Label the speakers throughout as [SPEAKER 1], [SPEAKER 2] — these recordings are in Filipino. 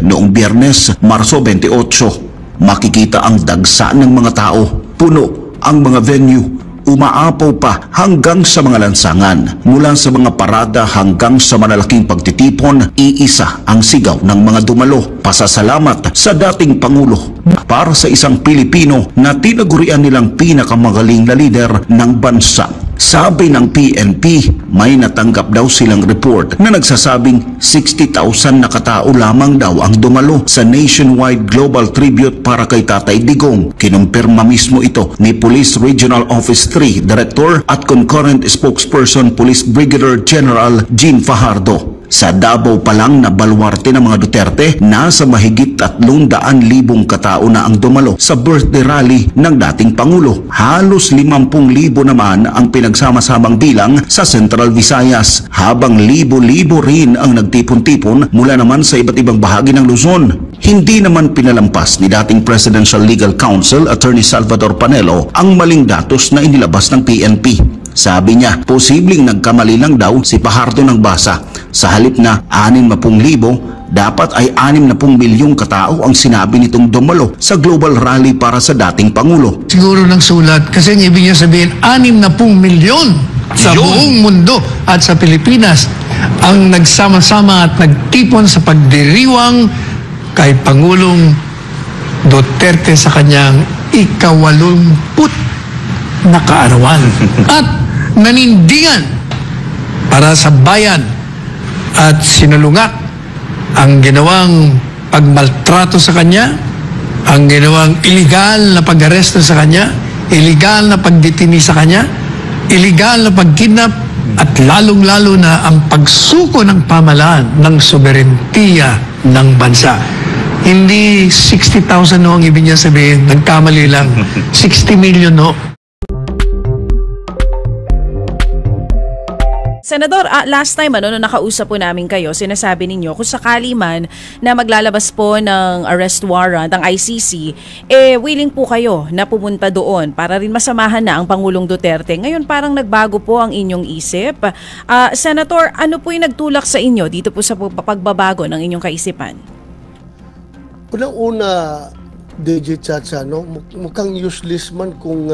[SPEAKER 1] noong Biyernes, Marso 28. Makikita ang dagsa ng mga tao. Puno ang mga venue. Umaapaw pa hanggang sa mga lansangan. Mula sa mga parada hanggang sa malalaking pagtitipon, iisa ang sigaw ng mga dumalo. Pasasalamat sa dating Pangulo para sa isang Pilipino na tinagurian nilang pinakamagaling na lider ng bansa. Sabi ng PNP, may natanggap daw silang report na nagsasabing 60,000 na katao lamang daw ang dumalo sa nationwide global tribute para kay Tatay Digong. Kinumpirma mismo ito ni Police Regional Office 3 Director at Concurrent Spokesperson Police Brigadier General Jean Fajardo. Sa Davao pa lang na baluarte ng mga Duterte, nasa mahigit 300,000 katao na ang dumalo sa birthday rally ng dating Pangulo. Halos 50,000 naman ang pinagsama-samang bilang sa Central Visayas, habang libo-libo rin ang nagtipon-tipon mula naman sa iba't ibang bahagi ng Luzon. Hindi naman pinalampas ni dating Presidential Legal Counsel Attorney Salvador Panelo ang maling datos na inilabas ng PNP. Sabi niya, posibleng nagkamali lang daw si Fajardo ng basa. Sa halip na 60,000, dapat ay 60 milyong katao ang sinabi nitong dumalo sa global rally para sa dating Pangulo.
[SPEAKER 2] Siguro ng sulat kasi ang ibig niya sabihin 60 milyon sa buong mundo at sa Pilipinas ang nagsama-sama at nagtipon sa pagdiriwang kay Pangulong Duterte sa kanyang ika-80 na kaarawan at nanindigan para sa bayan at sinulungat ang ginawang pagmaltrato sa kanya, ang ginawang iligal na pag-aresto sa kanya, iligal na pagdetini sa kanya, iligal na pagkidnap at lalong-lalo na ang pagsuko ng pamahalaan ng soberentiya ng bansa. Hindi 60,000 no ang ibig niya sabihin, nagkamali lang. 60 million no.
[SPEAKER 3] Senador, last time nung nakausap po namin kayo, sinasabi ninyo kung sakali man na maglalabas po ng arrest warrant ang ICC, willing po kayo na pumunta doon para rin masamahan na ang Pangulong Duterte. Ngayon parang nagbago po ang inyong isip. Senator, ano po yung nagtulak sa inyo dito po sa pagbabago ng inyong kaisipan?
[SPEAKER 4] Unang-una, DJ Chacha, no? Mukhang useless man kung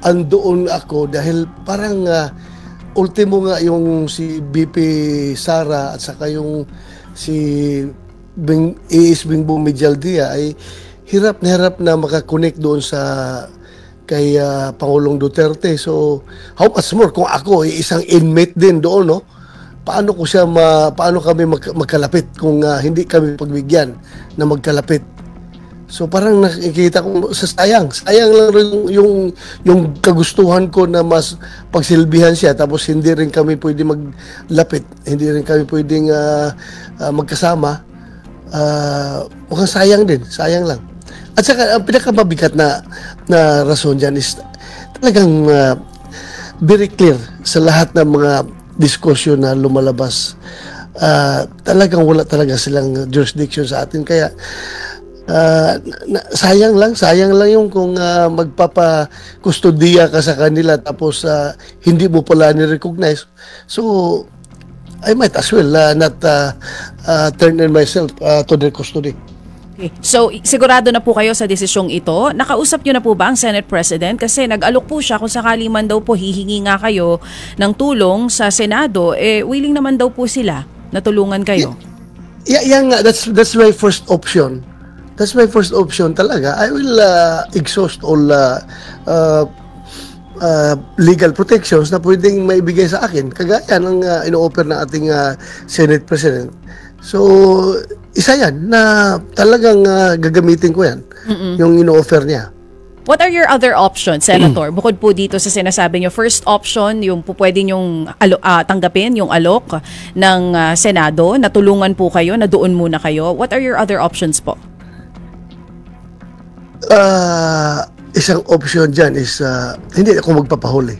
[SPEAKER 4] andoon ako dahil parang ultimo nga yung si BP Sara at saka yung si A.S. Bingbong Medialdia ay hirap na makakonect doon sa kay Pangulong Duterte. So how much more kung ako isang inmate din doon, no? Paano kami magkalapit kung hindi kami pagbigyan na magkalapit? So parang nakikita ko sayang lang rin yung kagustuhan ko na mas pagsilbihan siya, tapos hindi rin kami pwede maglapit, hindi rin kami pwedeng magkasama. Mukhang sayang lang. At saka ang pinakamabigat na rason dyan is talagang very clear sa lahat ng mga diskusyon na lumalabas. Talagang wala talaga silang jurisdiction sa atin, kaya sayang lang yung kung magpapakustodiya ka sa kanila tapos hindi mo pala ni-recognize. So I might as well not turn in myself to their custody.
[SPEAKER 3] Okay. So, sigurado na po kayo sa desisyong ito. Nakausap nyo na po ba ang Senate President? Kasi nag-alok po siya kung sakali man daw po hihingi nga kayo ng tulong sa Senado, willing naman daw po sila na tulungan kayo.
[SPEAKER 4] Yeah, that's my first option. That's my first option talaga. I will exhaust all legal protections na pwedeng maibigay sa akin, kagaya ng ino-offer ng ating Senate President. So, isa yan na talagang gagamitin ko yan, yung ino-offer niya.
[SPEAKER 3] What are your other options, Senator? Bukod po dito sa sinasabi niyo, first option, yung po pwede niyong tanggapin, yung alok ng Senado, na tulungan po kayo, na doon muna kayo. What are your other options po?
[SPEAKER 4] Isang option dyan is hindi ako magpapahuli.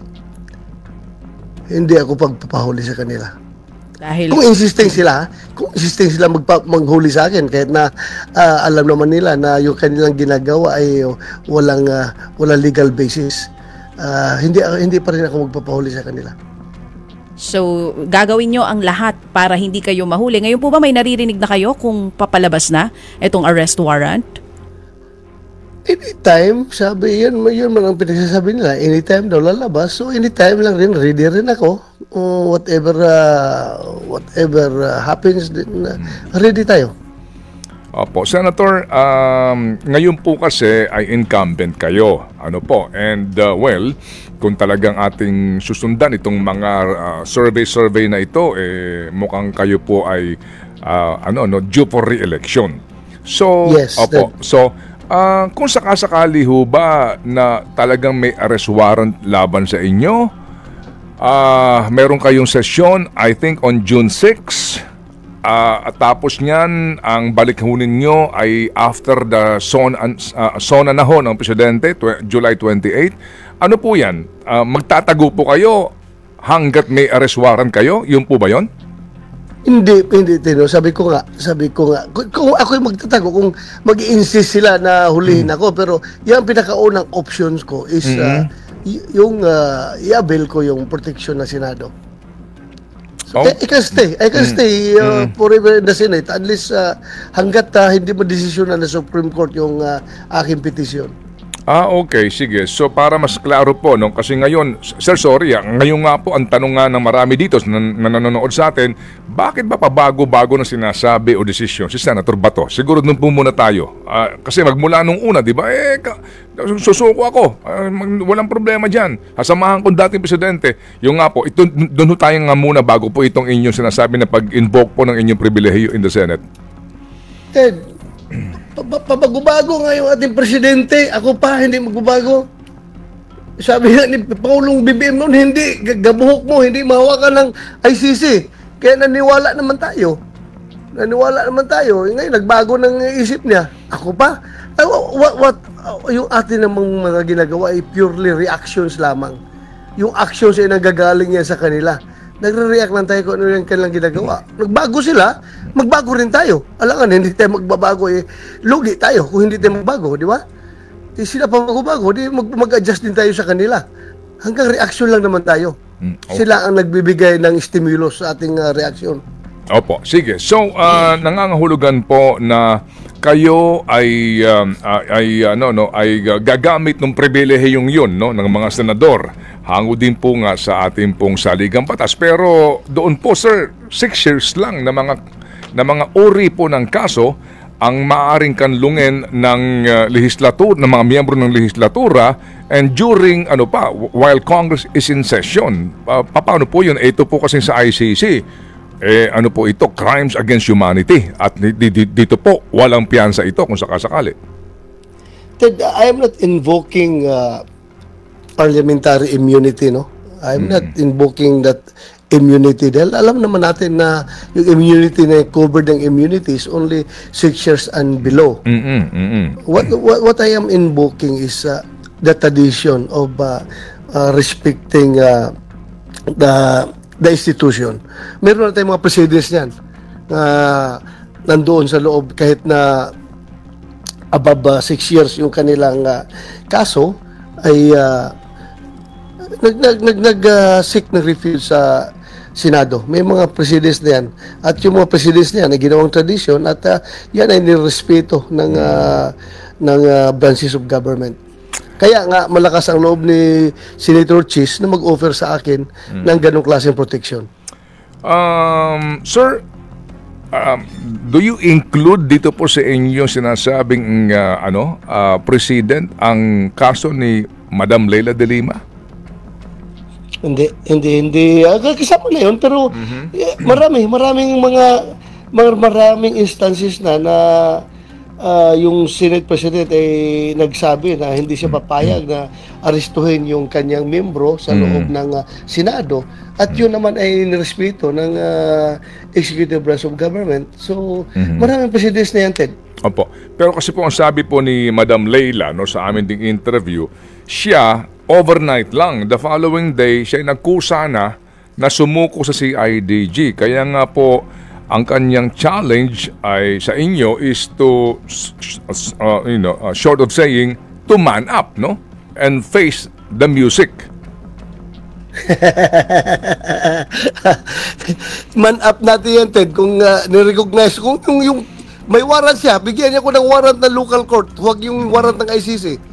[SPEAKER 4] Hindi ako pagpapahuli sa kanila.
[SPEAKER 3] Dahil
[SPEAKER 4] kung insisting sila manghuli sa akin, kahit na alam naman nila na yung kanilang ginagawa ay walang legal basis, hindi pa rin ako magpapahuli sa kanila.
[SPEAKER 3] So, gagawin nyo ang lahat para hindi kayo mahuli. Ngayon po ba may naririnig na kayo kung papalabas na itong arrest warrant?
[SPEAKER 4] Anytime, sabi yun man ang pinagsasabi nila. Anytime daw lalabas. So anytime lang rin, ready rin ako. Whatever happens, din, ready tayo.
[SPEAKER 5] Opo, Senator, ngayon po kasi ay incumbent kayo. Ano po? And well, kung talagang ating susundan itong mga survey na ito, mukhang kayo po ay due for re-election. So,
[SPEAKER 4] Yes,
[SPEAKER 5] opo. So, kung sakasakali ho ba na talagang may arrest warrant laban sa inyo, meron kayong sesyon, I think on June 6. At tapos niyan, ang balik ho ninyo ay after the sona na ho ng Presidente, July 28. Ano po yan? Magtatago po kayo hanggat may arrest warrant kayo? Yun po ba yon?
[SPEAKER 4] Hindi, Tino. Sabi ko nga, kung ako'y magtatago, kung mag-i-insist sila na hulihin ako, pero yung pinakaunang options ko is yung i-avail ko yung protection na Senado. So, I can stay forever in the Senate, at least hanggat hindi madesisyonan ng Supreme Court yung aking petisyon.
[SPEAKER 5] Okay, sige. So para mas klaro po, no? Kasi ngayon, sir, sorry, ngayon nga po, ang tanong nga ng marami dito na nanonood sa atin, bakit ba pabago-bago na sinasabi o desisyon si Senator Bato? Siguro doon po muna tayo. Kasi magmula nung una, di ba, susuko ako. Walang problema dyan. Hasamahan ko dating presidente. Yung nga po, doon tayo nga muna bago po itong inyong sinasabi na pag-invoke po ng inyong pribilehiyo in the Senate.
[SPEAKER 4] Ted, pabago-bago nga yung ating presidente. Ako pa, hindi magbabago. Sabi nga ni Pangulong BBM noon, hindi, gabuhok mo, hindi mahawakan ng ICC. Kaya naniwala naman tayo. Ngayon, nagbago ng isip niya. Ako pa? Yung atin namang mga ginagawa ay purely reactions lamang. Yung actions ay nagagaling yan sa kanila. Nagre-react lang tayo kung ano yung kanilang ginagawa. Nagbago sila, magbago rin tayo. Alangan, hindi tayo magbabago, lugi tayo kung hindi tayo magbago, di ba? Sila pa magbago, di mag-adjust din tayo sa kanila. Hanggang reaction lang naman tayo.
[SPEAKER 5] Okay.
[SPEAKER 4] Sila ang nagbibigay ng stimulus sa ating reaksyon.
[SPEAKER 5] Opo, sige. So, nangangahulugan po na kayo ay gagamit ng pribilehiyong yun, no, ng mga senador. Hango din po nga sa ating pong saligang batas. Pero doon po, sir, 6 years lang na mga uri po ng kaso ang maaaring kanlungin ng ng mga miyembro ng lehislatura, and during while Congress is in session. Paano po yun? Ito po kasi sa ICC. Ano po ito? Crimes against humanity. At dito po, walang piyansa ito kung sakasakali.
[SPEAKER 4] Ted, I am not invoking parliamentary immunity, no? I'm not invoking that immunity dahil alam naman natin na yung immunity na covered ng immunity is only 6 years and below. What I am invoking is the tradition of respecting the institution. Meron na tayong mga precedents niyan na nandoon sa loob kahit na above 6 years yung kanilang kaso ay nag-seek ng review sa Senado. May mga precedents na yan. At yung mga precedents na yan ay ginawang tradisyon at yan ay nirespeto ng branches of government. Kaya nga malakas ang loob ni Senator Chis na mag-offer sa akin ng ganong klaseng protection.
[SPEAKER 5] Sir, do you include dito po sa inyong sinasabing president ang kaso ni Madam Leila de Lima?
[SPEAKER 4] Hindi. Kasama na yun, pero maraming instances na yung Senate President ay nagsabi na hindi siya papayag na arestuhin yung kanyang membro sa loob ng Senado. At yun naman ay nirespeto ng Executive Branch of Government. So, maraming presidents na yan, Ted.
[SPEAKER 5] Opo. Pero kasi po ang sabi po ni Madam Leila sa amin ding interview, siya overnight lang, the following day, siya nagkusa na sumuko sa CIDG. Kaya nga po, ang kanyang challenge ay sa inyo is to, short of saying, to man up, no? And face the music.
[SPEAKER 4] Man up natin yan, Ted. Kung nirecognize, kung yung may warrant siya, bigyan niya ko ng warrant ng local court. Huwag yung warrant ng ICC.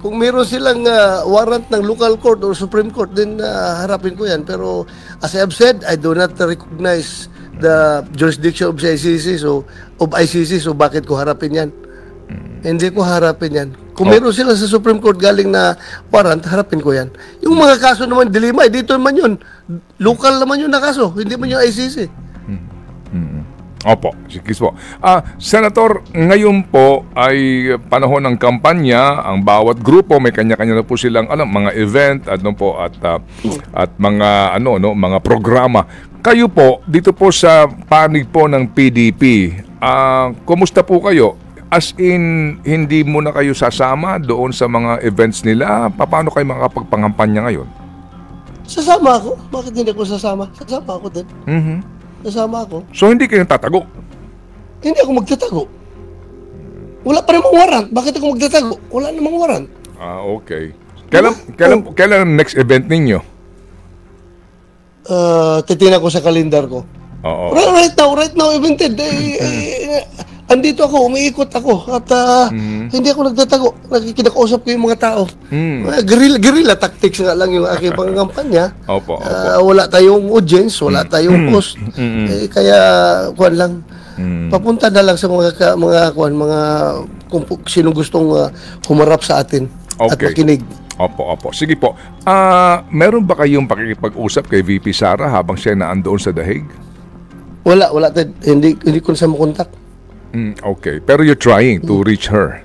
[SPEAKER 4] Kung meron silang warrant ng local court or Supreme Court, then harapin ko yan. Pero as I have said, I do not recognize the jurisdiction of ICC, so bakit ko harapin yan? Hindi ko harapin yan. Kung meron sila sa Supreme Court galing na warrant, harapin ko yan. Yung mga kaso naman, dilima, dito naman yun. Local naman yun na kaso, hindi man yung ICC.
[SPEAKER 5] Opo, sige po. Senator, ngayon po ay panahon ng kampanya. Ang bawat grupo may kanya-kanya na po silang mga event at mga mga programa. Kayo po dito po sa panig po ng PDP, kumusta po kayo? As in, hindi mo na kayo sasama doon sa mga events nila? Paano kayo makakapagpangampanya ngayon?
[SPEAKER 4] Sasama ako. Bakit hindi ako sasama? Sasama ako din. Sasama ako.
[SPEAKER 5] So, hindi kayo tatago?
[SPEAKER 4] Hindi ako magtatago. Wala pa namang warrant. Bakit ako magtatago? Wala namang warrant.
[SPEAKER 5] Okay. Kailan ang next event ninyo?
[SPEAKER 4] Titingnan ko sa kalendar ko.
[SPEAKER 5] Oo.
[SPEAKER 4] Right now, evented. Andito ako, umiikot ako. At hindi ako nagtatago. Kinakausap ko yung mga tao. Guerrilla tactics nga lang yung aking pangangampanya.
[SPEAKER 5] Opo.
[SPEAKER 4] Wala tayong audience, wala tayong host. Kaya, kuwan lang. Papunta na lang sa mga kung sino gustong humarap sa atin at makinig.
[SPEAKER 5] Opo. Sige po. Meron ba kayong pakikipag-usap kay VP Sara habang siya naandoon sa Dahig?
[SPEAKER 4] Wala. Hindi ko na siya makontak.
[SPEAKER 5] Okay. Pero you're trying to reach her?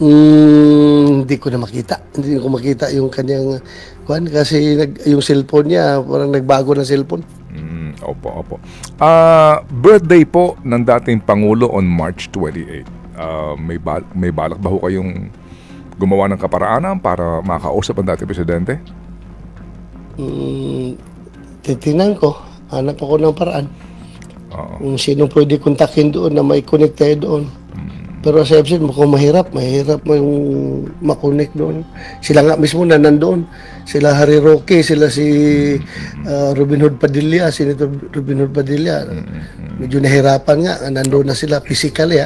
[SPEAKER 4] Hindi ko na makita. Hindi ko makita yung kanyang kuwan kasi yung cellphone niya, parang nagbago ng cellphone.
[SPEAKER 5] Opo. Birthday po ng dating Pangulo on March 28. May balak ba ho kayong gumawa ng kaparaanan para makausap ang dating presidente?
[SPEAKER 4] Titingnan ko. Hanap ako ng paraan. Kung sino pwede kontakin doon na may connect tayo doon. Pero sa FCC, mukhang mahirap mo yung makonect doon. Sila nga mismo na nandoon. Sila Harry Roque, sila si Robin Hood Padilla, Senator Robin Hood Padilla. Medyo nahirapan nga, nandoon na sila physically.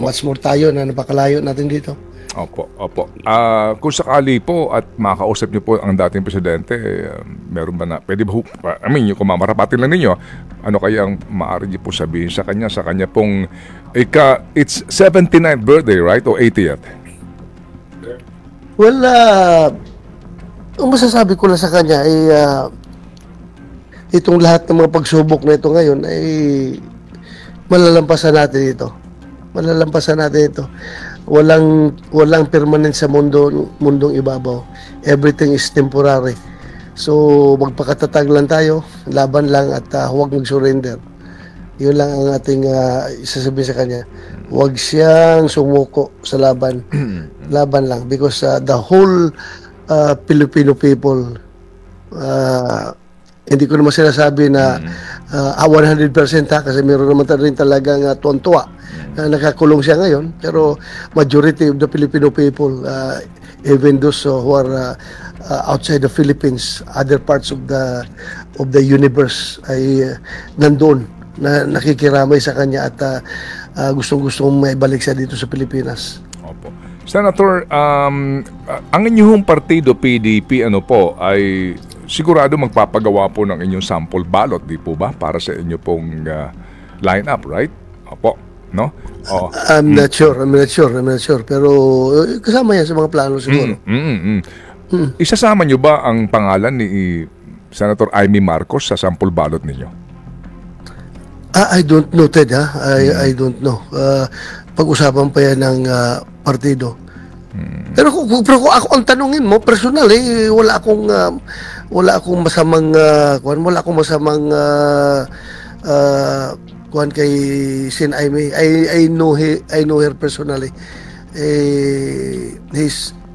[SPEAKER 4] Much more tayo na napakalayo natin dito.
[SPEAKER 5] Opo. Kung sakali po at makausap niyo po ang dating presidente, meron ba na, pwede ba yung kumamarapatin lang ninyo, ano kaya ang maaari niyo po sabihin sa kanya pong, it's 79th birthday, right? O 80th?
[SPEAKER 4] Well, ang masasabi ko lang sa kanya ay itong lahat ng mga pagsubok na ito ngayon ay malalampasan natin ito. Walang permanent sa mundong ibabaw. Everything is temporary. So, magpakatatag lang tayo, laban lang at huwag mag-surrender. Yun lang ang ating isasabihin sa kanya. Huwag siyang sumuko sa laban. Laban lang. Because the whole Filipino people, hindi ko naman sinasabi na 100% kasi meron naman rin talagang tuwan-tuwa na nakakulong siya ngayon, pero majority of the Filipino people, even those who are outside the Philippines, other parts of the universe ay nandoon na nakikiramay sa kanya at gustong-gustong maibalik siya dito sa Pilipinas.
[SPEAKER 5] Opo. Senator, ang inyong partido PDP ay sigurado magpapagawa po ng inyong sample ballot, di po ba? Para sa inyo pong line-up, right? Opo. No?
[SPEAKER 4] I'm not sure. Pero kasama yan sa mga plano siguro.
[SPEAKER 5] Isasama nyo ba ang pangalan ni Senator Amy Marcos sa sample ballot ninyo?
[SPEAKER 4] I don't know, Ted. I don't know. Pag-usapan pa yan ng partido. Pero kung ako ang tanungin mo, personal, wala akong masamang kuhan kay Sin Aimee. I know her personally.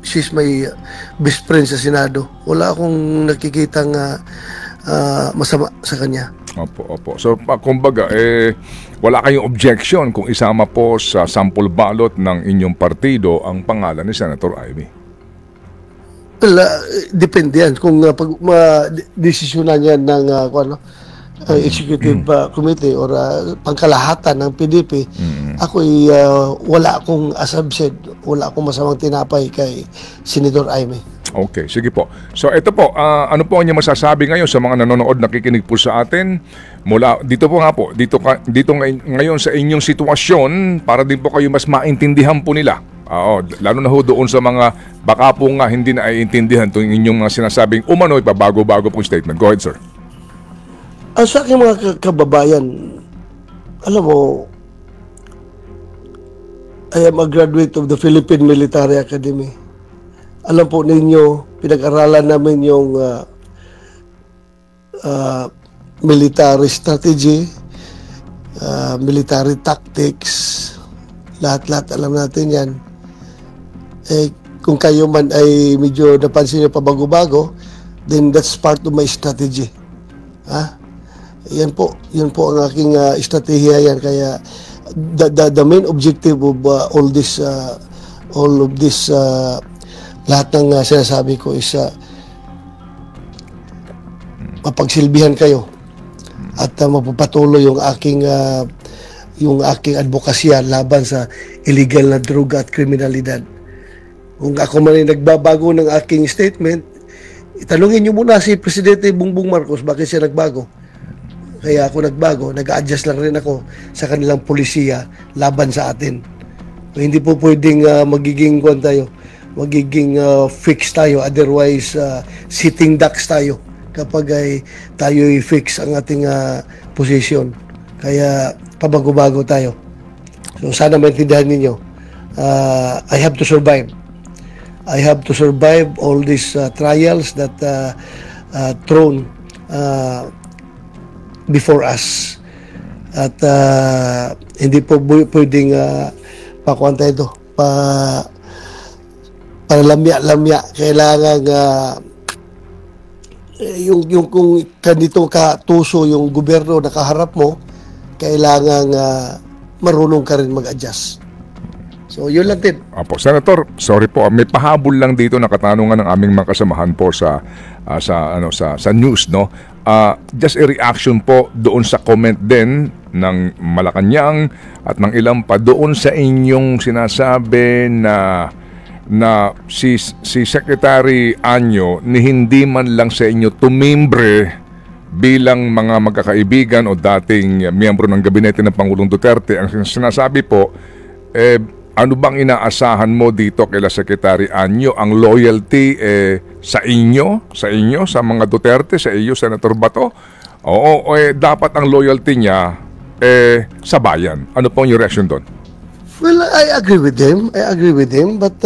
[SPEAKER 4] She's my best friend sa Senado. Wala akong nakikitang masama sa kanya.
[SPEAKER 5] Opo. So, kumbaga, wala kayong objection kung isama po sa sample ballot ng inyong partido ang pangalan ni Senator Amy?
[SPEAKER 4] Well, depende yan kung pag desisyonan yan ng executive committee or pangkalahatan ng PDP. Ako'y wala akong, as I've said, wala akong masamang tinapay kay Senador Aimee.
[SPEAKER 5] Okay, sige po. So ito po, ano po ang inyong masasabi ngayon sa mga nanonood, nakikinig po sa atin? Mula dito po nga po, dito ngayon sa inyong sitwasyon para din po kayo mas maintindihan po nila. Lalo na ho doon sa mga baka po nga hindi na aiintindihan itong inyong mga sinasabing umano'y pabago-bago pong statement. Go ahead, sir.
[SPEAKER 4] Sa aking mga kababayan, alam mo, I am a graduate of the Philippine Military Academy. Alam po ninyo, pinag-aralan namin yung military strategy, military tactics, lahat-lahat alam natin yan. Kung kayo man ay medyo napansin nyo pabago-bago, then that's part of my strategy. Yun po ang aking estratehiya yan. Kaya the main objective of all of this lahat ng sinasabi ko is mapagsilbihan kayo at mapapatuloy yung aking advokasya laban sa illegal na droga at kriminalidad. Kung ako man ay nagbabago ng aking statement, itanungin niyo muna si Presidente Bongbong Marcos bakit siya nagbago. Kaya ako nagbago, nag-adjust lang rin ako sa kanilang polisiya laban sa atin. Hindi po pwedeng magiging fix tayo, otherwise sitting ducks tayo kapag ay tayo i-fix ang ating position. Kaya pabago-bago tayo. So sana maintindihan ninyo, I have to survive. I have to survive all these trials that thrown before us. At hindi po pwedeng pakuanta ito, para lamya-lamya. Kailangan yung kung ganito katuso yung gobyerno nakaharap mo, kailangan marunong ka rin mag-adjust. So, yun lang din.
[SPEAKER 5] Opo, Senator, sorry po, may pahabol lang dito na katanungan ng aming mga kasamahan po sa news, no? Just a reaction po doon sa comment din ng Malacanang at ng ilang pa doon sa inyong sinasabi na si Secretary Anyo ni hindi man lang sa inyo tumimbre bilang mga magkakaibigan o dating miyembro ng gabinete ng Pangulong Duterte. Ang sinasabi po, ano bang inaasahan mo dito kay Secretary Anyo? Ang loyalty sa inyo, sa mga Duterte, sa iyo, Senator Bato? Oo, dapat ang loyalty niya sa bayan. Ano po yung reaction doon?
[SPEAKER 4] Well, I agree with him. But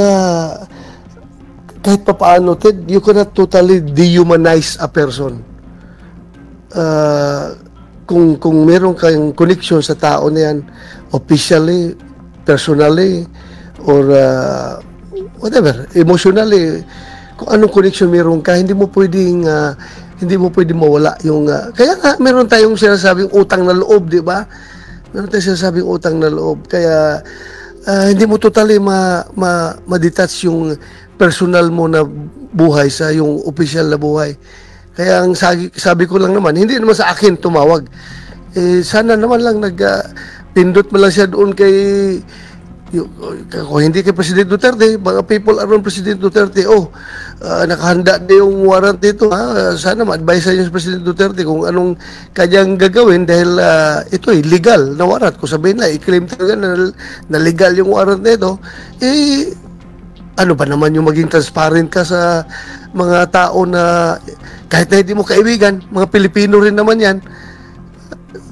[SPEAKER 4] kahit pa paano, Ted, you cannot totally dehumanize a person. Kung meron kang connection sa tao na yan, officially, personally, or whatever, emotionally, kung anong connection meron ka, hindi mo pwedeng mawala yung kaya nga meron tayong sinasabing utang na loob, di ba? Meron tayong sinasabing utang na loob. Kaya hindi mo totally ma-detach yung personal mo na buhay sa yung official na buhay. Kaya ang sabi ko lang naman, hindi naman sa akin tumawag. Sana naman lang pindot mo lang siya doon kay kung hindi kay President Duterte, mga people around President Duterte, nakahanda na yung warrant dito, sana ma-advise niyo sa President Duterte kung anong kanyang gagawin dahil ito legal na warrant. Kung sabihin na, i-claim talaga na legal yung warrant nito, ano ba naman yung maging transparent ka sa mga tao na kahit na hindi mo kaibigan, mga Pilipino rin naman yan,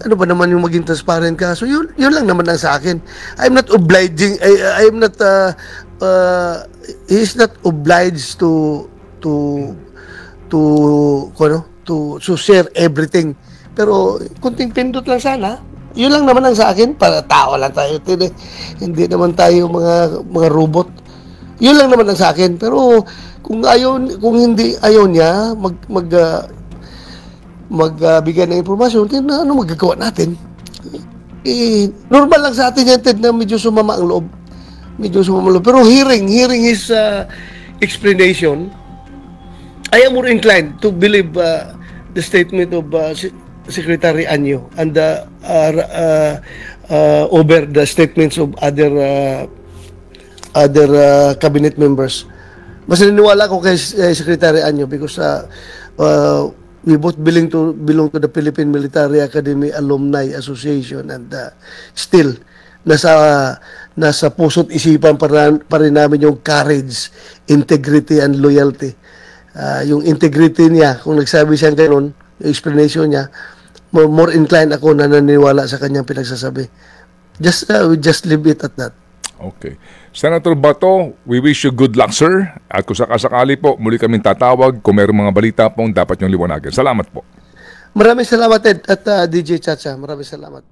[SPEAKER 4] ano ba naman yung maging transparent ka? So yun lang naman ang sa akin. I'm not obliging, I'm not he's not obliged to share everything. Pero kunting pindot lang sana. Yun lang naman ang sa akin, para tao lang tayo. Hindi naman tayo mga robot. Yun lang naman ang sa akin. Pero kung hindi ayaw niya magbigay ng impormasyon, ano magagawa natin? Normal lang sa atin yan, Ted, na medyo sumama ang loob. Pero hearing his explanation, I am more inclined to believe the statement of Secretary Anyo and over the statements of other cabinet members. Mas naniniwala ko kay Secretary Anyo because we both belong to the Philippine Military Academy Alumni Association, and still nasa puso't isipan pa rin namin yung courage, integrity, and loyalty. Yung integrity niya, kung nagsabi siya gano'n, yung explanation niya, more inclined ako na naniniwala sa kanyang pinagsasabi. We just leave it at that.
[SPEAKER 5] Okay. Senator Bato, we wish you good luck, sir. At kung sakasakali po, muli kaming tatawag kung mayroong mga balita pong dapat niyong liwanagan. Salamat po.
[SPEAKER 4] Maraming salamat, Ed, at DJ Chacha. Maraming salamat.